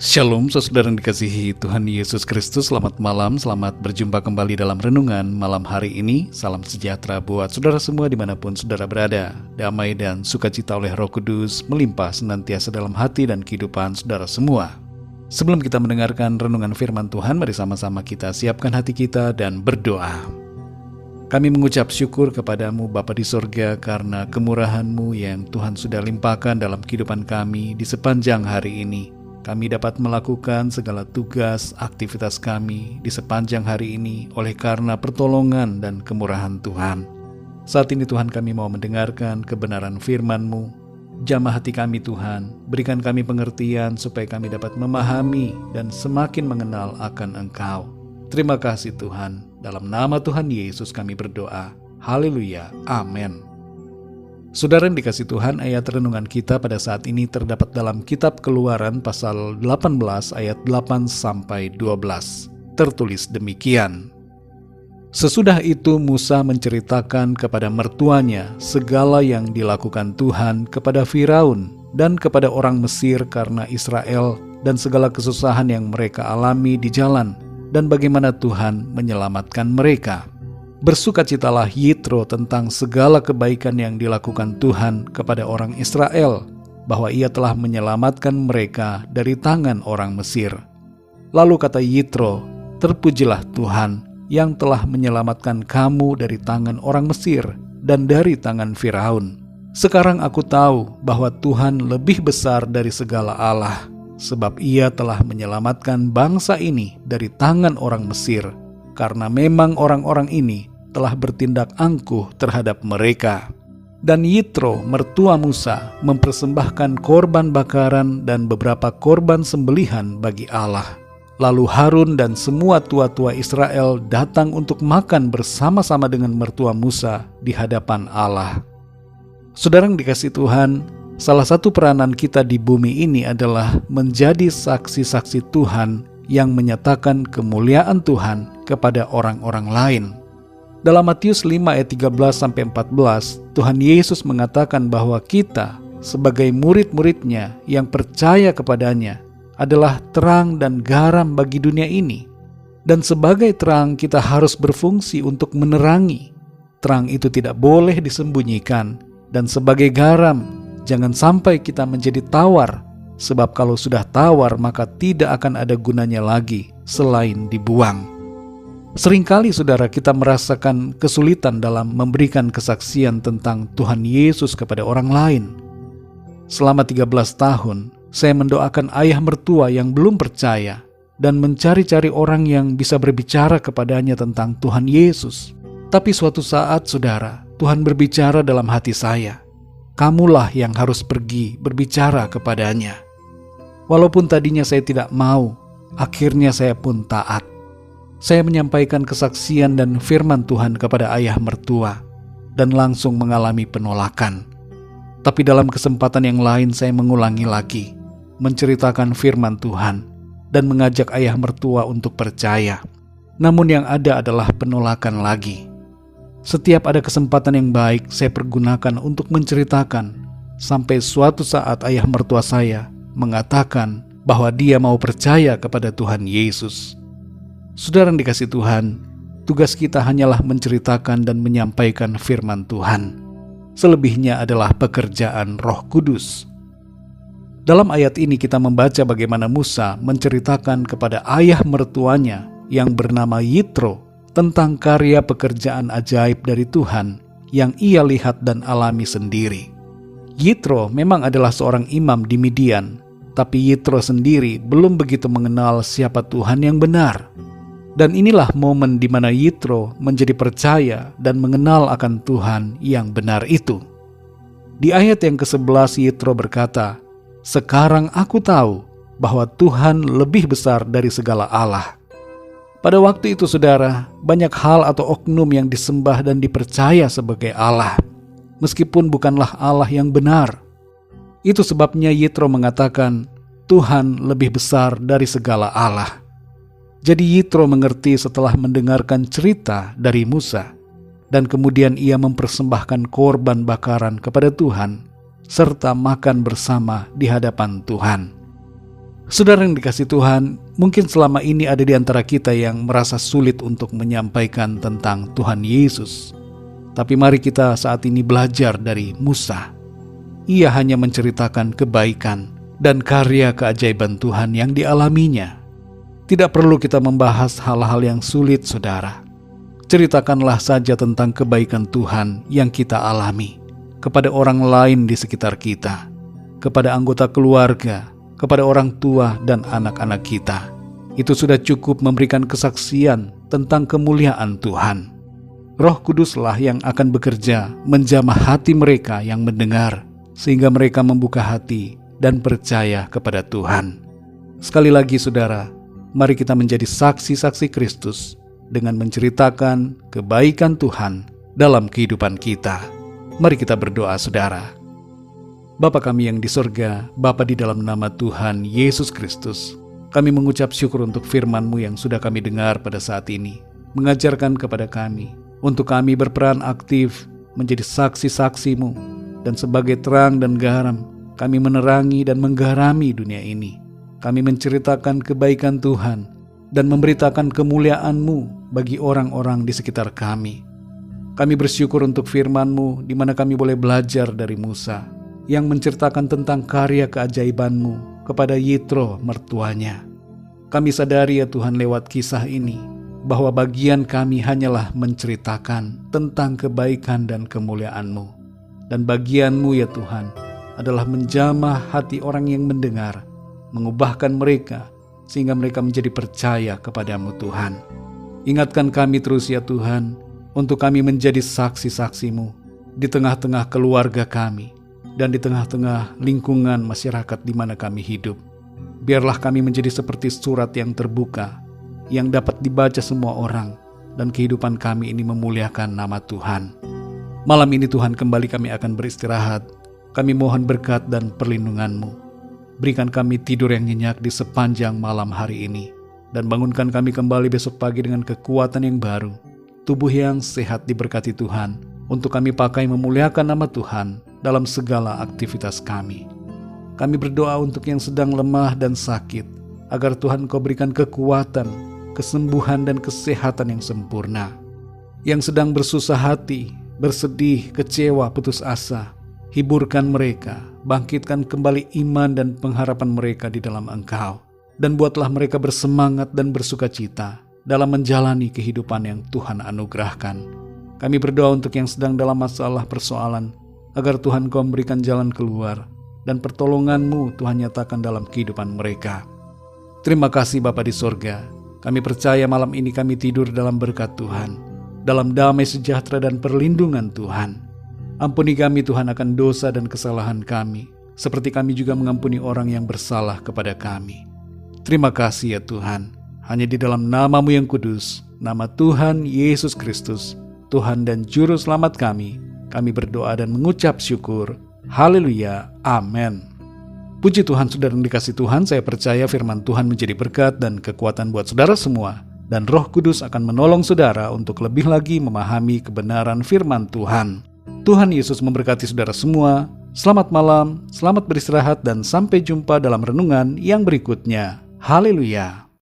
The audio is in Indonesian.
Shalom, saudara yang dikasihi Tuhan Yesus Kristus. Selamat malam, selamat berjumpa kembali dalam renungan malam hari ini. Salam sejahtera buat saudara semua dimanapun saudara berada. Damai dan sukacita oleh Roh Kudus melimpah senantiasa dalam hati dan kehidupan saudara semua. Sebelum kita mendengarkan renungan firman Tuhan, mari sama-sama kita siapkan hati kita dan berdoa. Kami mengucap syukur kepadamu Bapa di sorga karena kemurahan-Mu yang Tuhan sudah limpahkan dalam kehidupan kami di sepanjang hari ini. Kami dapat melakukan segala tugas, aktivitas kami di sepanjang hari ini oleh karena pertolongan dan kemurahan Tuhan. Saat ini Tuhan, kami mau mendengarkan kebenaran firman-Mu. Jamah hati kami Tuhan, berikan kami pengertian supaya kami dapat memahami dan semakin mengenal akan Engkau. Terima kasih Tuhan, dalam nama Tuhan Yesus kami berdoa. Haleluya, amin. Saudara yang dikasih Tuhan, ayat renungan kita pada saat ini terdapat dalam kitab Keluaran pasal 18 ayat 8-12. Tertulis demikian. Sesudah itu Musa menceritakan kepada mertuanya segala yang dilakukan Tuhan kepada Firaun dan kepada orang Mesir karena Israel dan segala kesusahan yang mereka alami di jalan dan bagaimana Tuhan menyelamatkan mereka. Bersukacitalah Yitro tentang segala kebaikan yang dilakukan Tuhan kepada orang Israel, bahwa Ia telah menyelamatkan mereka dari tangan orang Mesir. Lalu kata Yitro, terpujilah Tuhan yang telah menyelamatkan kamu dari tangan orang Mesir dan dari tangan Firaun. Sekarang aku tahu bahwa Tuhan lebih besar dari segala Allah, sebab Ia telah menyelamatkan bangsa ini dari tangan orang Mesir, karena memang orang-orang ini telah bertindak angkuh terhadap mereka. Dan Yitro, mertua Musa, mempersembahkan korban bakaran dan beberapa korban sembelihan bagi Allah. Lalu Harun dan semua tua-tua Israel datang untuk makan bersama-sama dengan mertua Musa di hadapan Allah. Saudara yang dikasih Tuhan, salah satu peranan kita di bumi ini adalah menjadi saksi-saksi Tuhan yang menyatakan kemuliaan Tuhan kepada orang-orang lain. Dalam Matius 5 ayat 13-14, Tuhan Yesus mengatakan bahwa kita sebagai murid-muridnya yang percaya kepadanya adalah terang dan garam bagi dunia ini. Dan sebagai terang kita harus berfungsi untuk menerangi. Terang itu tidak boleh disembunyikan. Dan sebagai garam, jangan sampai kita menjadi tawar. Sebab kalau sudah tawar maka tidak akan ada gunanya lagi selain dibuang. Seringkali saudara kita merasakan kesulitan dalam memberikan kesaksian tentang Tuhan Yesus kepada orang lain. Selama 13 tahun, saya mendoakan ayah mertua yang belum percaya dan mencari-cari orang yang bisa berbicara kepadanya tentang Tuhan Yesus. Tapi suatu saat saudara, Tuhan berbicara dalam hati saya. Kamulah yang harus pergi berbicara kepadanya. Walaupun tadinya saya tidak mau, akhirnya saya pun taat. Saya menyampaikan kesaksian dan firman Tuhan kepada ayah mertua dan langsung mengalami penolakan. Tapi dalam kesempatan yang lain saya mengulangi lagi, menceritakan firman Tuhan dan mengajak ayah mertua untuk percaya. Namun yang ada adalah penolakan lagi. Setiap ada kesempatan yang baik saya pergunakan untuk menceritakan, sampai suatu saat ayah mertua saya mengatakan bahwa dia mau percaya kepada Tuhan Yesus. Saudara yang dikasih Tuhan, tugas kita hanyalah menceritakan dan menyampaikan firman Tuhan. Selebihnya adalah pekerjaan Roh Kudus. Dalam ayat ini kita membaca bagaimana Musa menceritakan kepada ayah mertuanya yang bernama Yitro tentang karya pekerjaan ajaib dari Tuhan yang ia lihat dan alami sendiri. Yitro memang adalah seorang imam di Midian, tapi Yitro sendiri belum begitu mengenal siapa Tuhan yang benar. Dan inilah momen di mana Yitro menjadi percaya dan mengenal akan Tuhan yang benar itu. Di ayat yang ke-11 Yitro berkata, "Sekarang aku tahu bahwa Tuhan lebih besar dari segala Allah." Pada waktu itu saudara, banyak hal atau oknum yang disembah dan dipercaya sebagai Allah, meskipun bukanlah Allah yang benar. Itu sebabnya Yitro mengatakan, Tuhan lebih besar dari segala Allah. Jadi Yitro mengerti setelah mendengarkan cerita dari Musa, dan kemudian ia mempersembahkan korban bakaran kepada Tuhan, serta makan bersama di hadapan Tuhan. Saudara yang dikasihi Tuhan, mungkin selama ini ada di antara kita yang merasa sulit untuk menyampaikan tentang Tuhan Yesus. Tapi mari kita saat ini belajar dari Musa. Ia hanya menceritakan kebaikan dan karya keajaiban Tuhan yang dialaminya. Tidak perlu kita membahas hal-hal yang sulit, saudara. Ceritakanlah saja tentang kebaikan Tuhan yang kita alami kepada orang lain di sekitar kita, kepada anggota keluarga, kepada orang tua dan anak-anak kita. Itu sudah cukup memberikan kesaksian tentang kemuliaan Tuhan. Roh Kuduslah yang akan bekerja menjamah hati mereka yang mendengar, sehingga mereka membuka hati dan percaya kepada Tuhan. Sekali lagi saudara, mari kita menjadi saksi-saksi Kristus dengan menceritakan kebaikan Tuhan dalam kehidupan kita. Mari kita berdoa saudara. Bapa kami yang di sorga, Bapa di dalam nama Tuhan Yesus Kristus, kami mengucap syukur untuk firman-Mu yang sudah kami dengar pada saat ini, mengajarkan kepada kami, untuk kami berperan aktif menjadi saksi-saksi-Mu, dan sebagai terang dan garam, kami menerangi dan menggarami dunia ini. Kami menceritakan kebaikan Tuhan, dan memberitakan kemuliaan-Mu bagi orang-orang di sekitar kami. Kami bersyukur untuk firman-Mu, di mana kami boleh belajar dari Musa, yang menceritakan tentang karya keajaiban-Mu kepada Yitro mertuanya. Kami sadari ya Tuhan lewat kisah ini, bahwa bagian kami hanyalah menceritakan tentang kebaikan dan kemuliaan-Mu. Dan bagian-Mu ya Tuhan adalah menjamah hati orang yang mendengar, mengubahkan mereka, sehingga mereka menjadi percaya kepadamu Tuhan. Ingatkan kami terus ya Tuhan, untuk kami menjadi saksi-saksi-Mu di tengah-tengah keluarga kami, dan di tengah-tengah lingkungan masyarakat di mana kami hidup. Biarlah kami menjadi seperti surat yang terbuka, yang dapat dibaca semua orang, dan kehidupan kami ini memuliakan nama Tuhan. Malam ini Tuhan kembali kami akan beristirahat. Kami mohon berkat dan perlindungan-Mu. Berikan kami tidur yang nyenyak di sepanjang malam hari ini, dan bangunkan kami kembali besok pagi dengan kekuatan yang baru, tubuh yang sehat diberkati Tuhan, untuk kami pakai memuliakan nama Tuhan dalam segala aktivitas kami. Kami berdoa untuk yang sedang lemah dan sakit, agar Tuhan Kau berikan kekuatan, kesembuhan dan kesehatan yang sempurna. Yang sedang bersusah hati, bersedih, kecewa, putus asa, hiburkan mereka, bangkitkan kembali iman dan pengharapan mereka di dalam Engkau, dan buatlah mereka bersemangat dan bersukacita dalam menjalani kehidupan yang Tuhan anugerahkan. Kami berdoa untuk yang sedang dalam masalah persoalan, agar Tuhan Kau memberikan jalan keluar, dan pertolongan-Mu Tuhan nyatakan dalam kehidupan mereka. Terima kasih Bapa di sorga. Kami percaya malam ini kami tidur dalam berkat Tuhan, dalam damai sejahtera dan perlindungan Tuhan. Ampuni kami Tuhan akan dosa dan kesalahan kami, seperti kami juga mengampuni orang yang bersalah kepada kami. Terima kasih ya Tuhan, hanya di dalam nama-Mu yang kudus, nama Tuhan Yesus Kristus, Tuhan dan Juru Selamat kami berdoa dan mengucap syukur. Haleluya, amin. Puji Tuhan, saudara yang dikasihi Tuhan, saya percaya firman Tuhan menjadi berkat dan kekuatan buat saudara semua, dan Roh Kudus akan menolong saudara untuk lebih lagi memahami kebenaran firman Tuhan. Tuhan Yesus memberkati saudara semua. Selamat malam, selamat beristirahat, dan sampai jumpa dalam renungan yang berikutnya. Haleluya.